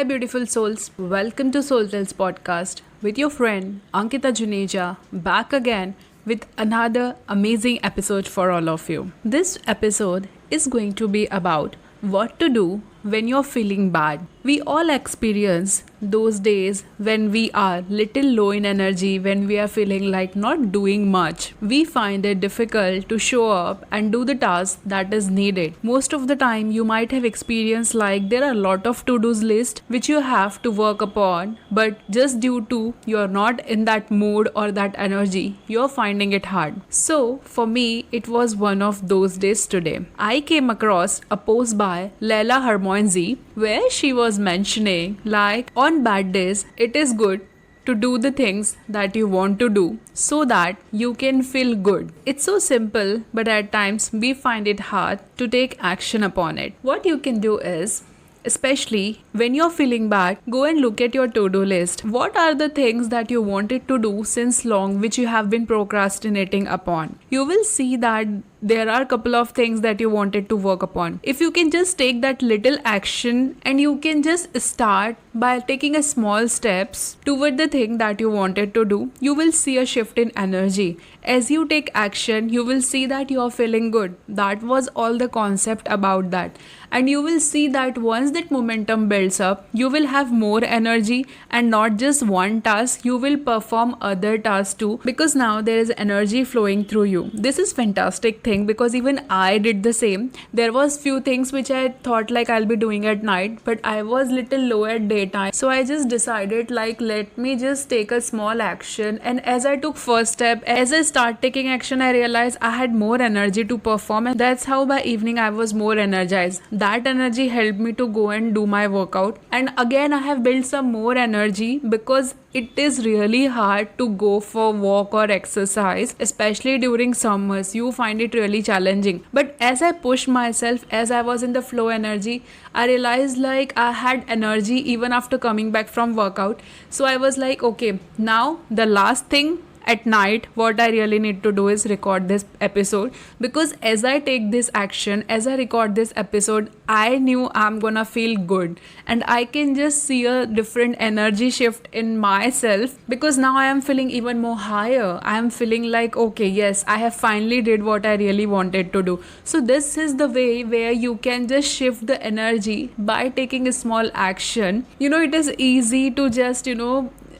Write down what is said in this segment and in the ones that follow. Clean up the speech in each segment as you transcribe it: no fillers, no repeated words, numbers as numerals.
Hi, beautiful souls. Welcome to Soul Tales podcast with your friend Ankita Juneja, back again with another amazing episode for all of you. This episode is going to be about what to do when you're feeling bad. We all experience those days when we are little low in energy, when we are feeling like not doing much. We find it difficult to show up and do the task that is needed. Most of the time you might have experienced like there are a lot of to-dos list which you have to work upon, but just due to you're not in that mood or that energy, you're finding it hard. So for me, it was one of those days today. I came across a post by Leila Harmoinzi where she was mentioning like on bad days it is good to do the things that you want to do so that you can feel good. It's so simple, but at times we find it hard to take action upon it. What you can do is, especially when you're feeling bad, go and look at your to-do list. What are the things that you wanted to do since long which you have been procrastinating upon? You will see that there are a couple of things that you wanted to work upon. If you can just take that little action and you can just start by taking a small steps toward the thing that you wanted to do, you will see a shift in energy. As you take action, you will see that you are feeling good. That was all the concept about that. And you will see that once that momentum builds up, you will have more energy and not just one task, you will perform other tasks too, because now there is energy flowing through you. This is fantastic thing because even I did the same. There was few things which I thought like I'll be doing at night, but I was little low at daytime. So I just decided like let me just take a small action, and as I took first step, as I start taking action, I realized I had more energy to perform, and that's how by evening I was more energized. That energy helped me to go and do my workout, and again I have built some more energy because it is really hard to go for walk or exercise, especially during summers. You find it really challenging, but as I pushed myself, as I was in the flow energy, I realized like I had energy even after coming back from workout. So I was like, okay, now the last thing at night what I really need to do is record this episode, because as I take this action, as I record this episode, I knew I'm gonna feel good and I can just see a different energy shift in myself, because now I am feeling even more higher. I am feeling like okay, yes, I have finally did what I really wanted to do. So this is the way where you can just shift the energy by taking a small action. It is easy to just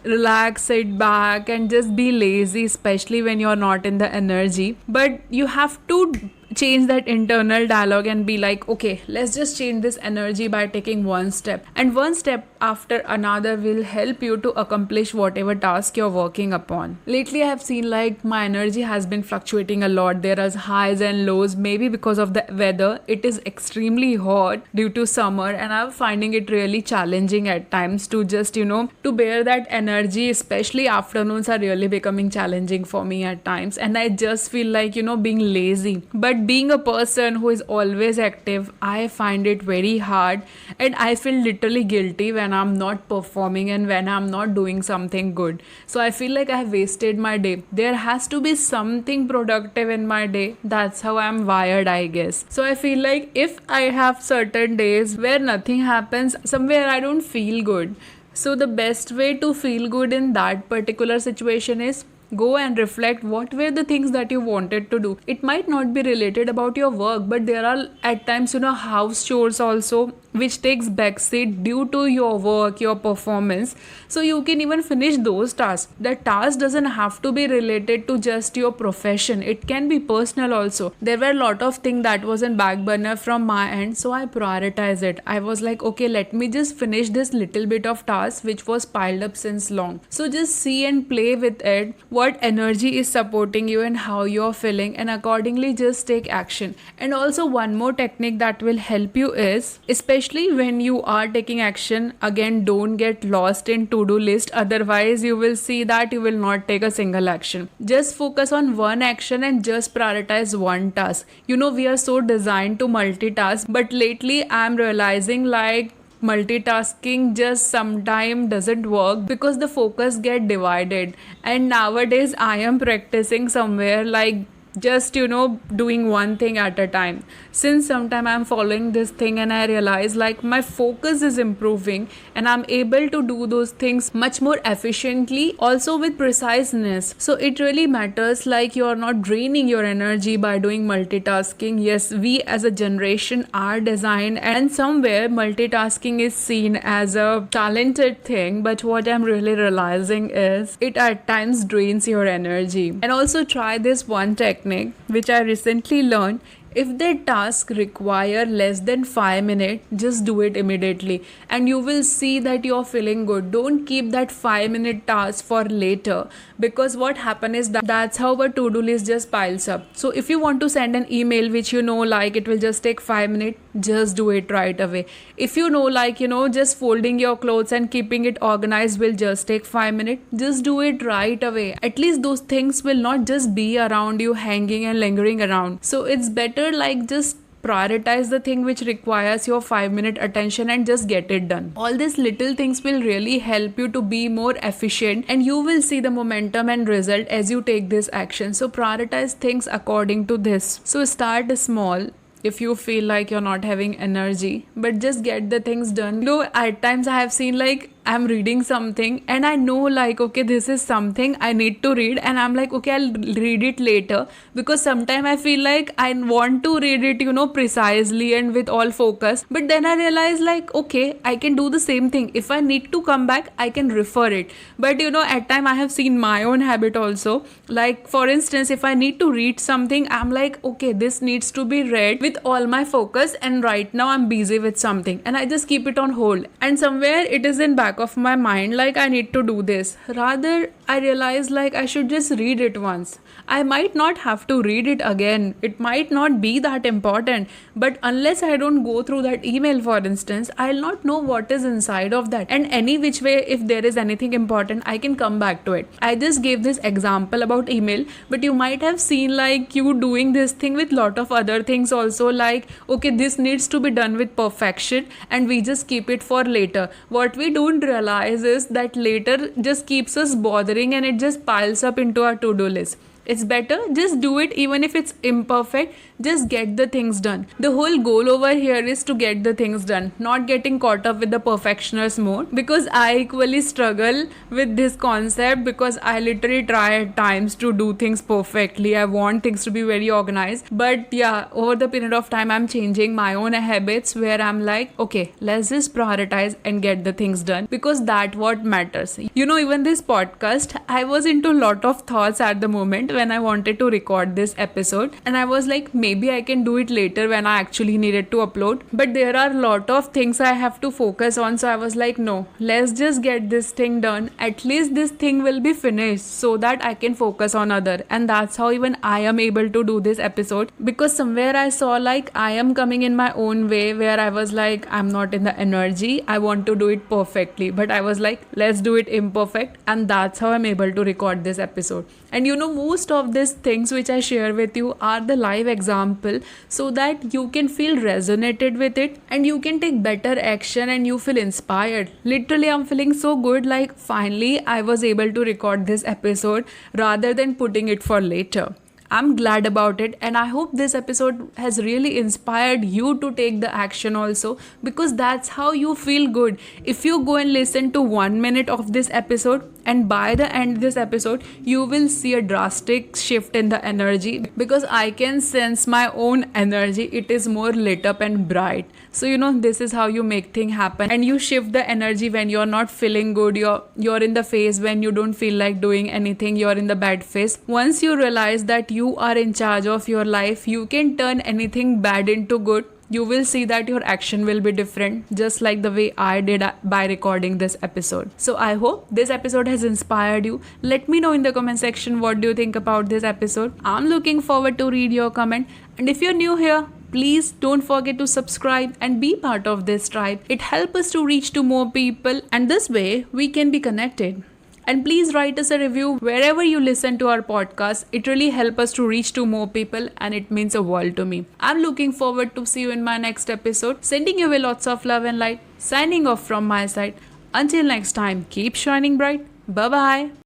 relax, sit back and just be lazy, especially when you're not in the energy, but you have to change that internal dialogue and be like, okay, let's just change this energy by taking one step, and one step after another will help you to accomplish whatever task you're working upon. Lately I have seen like my energy has been fluctuating a lot. There is highs and lows, maybe because of the weather. It is extremely hot due to summer, and I'm finding it really challenging at times to just to bear that energy. Especially afternoons are really becoming challenging for me at times, and I just feel like being lazy. But being a person who is always active, I find it very hard, and I feel literally guilty when I'm not performing and when I'm not doing something good. So I feel like I have wasted my day. There has to be something productive in my day. That's how I'm wired, I guess. So I feel like if I have certain days where nothing happens, somewhere I don't feel good. So the best way to feel good in that particular situation is go and reflect what were the things that you wanted to do. It might not be related about your work, but there are at times house chores also which takes backseat due to your work, your performance. So you can even finish those tasks. The task doesn't have to be related to just your profession. It can be personal also. There were a lot of things that was in back burner from my end, so I prioritized it. I was like, okay, let me just finish this little bit of task which was piled up since long. So just see and play with it, what energy is supporting you and how you're feeling, and accordingly just take action. And also one more technique that will help you is, especially when you are taking action, again don't get lost in to-do list, otherwise you will see that you will not take a single action. Just focus on one action and just prioritize one task. We are so designed to multitask, but lately I'm realizing like multitasking just sometimes doesn't work because the focus get divided. And nowadays I am practicing somewhere like just doing one thing at a time. Since sometime I'm following this thing and I realize like my focus is improving and I'm able to do those things much more efficiently, also with preciseness. So it really matters, like you're not draining your energy by doing multitasking. Yes, we as a generation are designed, and somewhere multitasking is seen as a talented thing, but what I'm really realizing is it at times drains your energy. And also try this one technique which I recently learned. If the task require less than 5 minutes, just do it immediately and you will see that you're feeling good. Don't keep that 5-minute task for later, because what happens is that's how a to-do list just piles up. So if you want to send an email which like it will just take 5 minutes, just do it right away. If like just folding your clothes and keeping it organized will just take 5 minutes, just do it right away. At least those things will not just be around you hanging and lingering around. So it's better like just prioritize the thing which requires your 5-minute attention and just get it done. All these little things will really help you to be more efficient, and you will see the momentum and result as you take this action. So prioritize things according to this. So start small if you feel like you're not having energy, but just get the things done. At times I have seen like I'm reading something and I know like, okay, this is something I need to read, and I'm like, okay, I'll read it later, because sometimes I feel like I want to read it, precisely and with all focus. But then I realize like, okay, I can do the same thing. If I need to come back, I can refer it. But at time I have seen my own habit also. Like for instance, if I need to read something, I'm like, okay, this needs to be read with all my focus, and right now I'm busy with something, and I just keep it on hold. And somewhere it is in back of my mind like I need to do this. Rather, I realize like I should just read it once. I might not have to read it again. It might not be that important, but unless I don't go through that email, for instance, I'll not know what is inside of that. And any which way, if there is anything important, I can come back to it. I just gave this example about email, but you might have seen like you doing this thing with lot of other things also, like, okay, this needs to be done with perfection and we just keep it for later. What we don't realize is that later just keeps us bothering and it just piles up into our to-do list. It's better just do it, even if it's imperfect. Just get the things done. The whole goal over here is to get the things done, not getting caught up with the perfectionist mode, because I equally struggle with this concept, because I literally try at times to do things perfectly. I want things to be very organized, but yeah, over the period of time I'm changing my own habits where I'm like, okay, let's just prioritize and get the things done, because that what matters. Even this podcast, I was into a lot of thoughts at the moment when I wanted to record this episode, and I was like, maybe I can do it later when I actually needed to upload, but there are a lot of things I have to focus on. So I was like, no, let's just get this thing done. At least this thing will be finished so that I can focus on other. And that's how even I am able to do this episode, because somewhere I saw like I am coming in my own way where I was like, I'm not in the energy, I want to do it perfectly, but I was like, let's do it imperfect, and that's how I'm able to record this episode. And most of these things which I share with you are the live example, so that you can feel resonated with it and you can take better action and you feel inspired. Literally, I'm feeling so good, like finally I was able to record this episode rather than putting it for later. I'm glad about it, and I hope this episode has really inspired you to take the action also, because that's how you feel good. If you go and listen to 1 minute of this episode, and by the end of this episode you will see a drastic shift in the energy, because I can sense my own energy. It is more lit up and bright. So this is how you make things happen, and you shift the energy when you're not feeling good. You're in the phase when you don't feel like doing anything, you're in the bad phase. Once you realize that you are in charge of your life, you can turn anything bad into good. You will see that your action will be different, just like the way I did by recording this episode. So I hope this episode has inspired you. Let me know in the comment section what do you think about this episode. I'm looking forward to read your comment. And if you're new here, please don't forget to subscribe and be part of this tribe. It helps us to reach to more people, and this way we can be connected. And please write us a review wherever you listen to our podcast. It really helps us to reach to more people, and it means a world to me. I'm looking forward to see you in my next episode. Sending you lots of love and light. Signing off from my side. Until next time, keep shining bright. Bye-bye.